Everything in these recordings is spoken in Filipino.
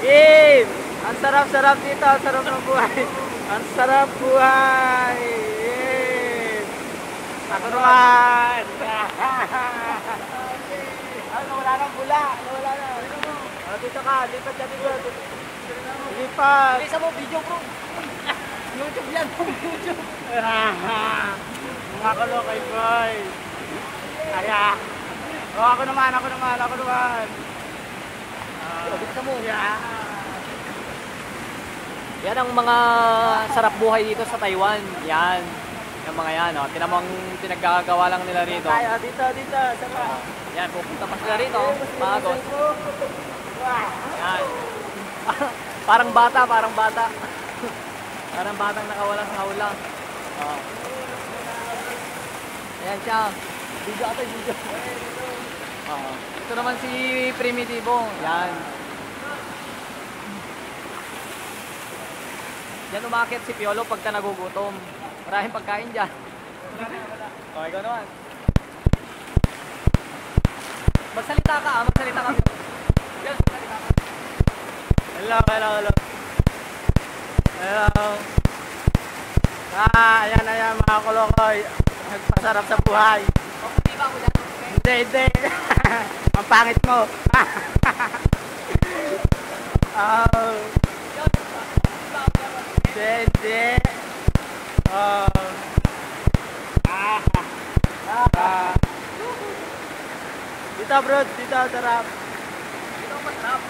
Game! Ang sarap-sarap dito, ang sarap ng buhay. Ang sarap buhay. Game! Ako naman! Ano, wala nang bula. Wala na. Dito ka, lipat ka dito. Lipat. Isa mo, video bro. YouTube yan, YouTube. Mga kalokay boy. Kaya. Oh, ako naman. Isa mo. Yeah. Yan ang mga sarap buhay dito sa Taiwan. Yan. Yung mga yan, oh. Tinamang pinaggagawa lang nila rito. Tayo, dito. Sarap. Yan, pupunta pa sila rito. Pagod. Yan. Parang bata. Parang batang nakawala sa hawla. Oh. Ayan siya. Video. Oh. Ito naman si Primitivo. Yan. Yan umakit si Piolo pagka nagugutom. Maraming pagkain dyan. Okay, ikaw naman. Magsalita ka. Yan, magsalita ka. Hello. Ayan mga kolokoy. Nagpasarap sa buhay. Hindi ba ako dyan? Hindi. Ang pangit mo. Oh. Hindi. Oh. Dito bro, dito sarap. Dito ang masarap.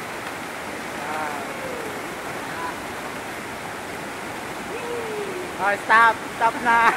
Oh, stop na.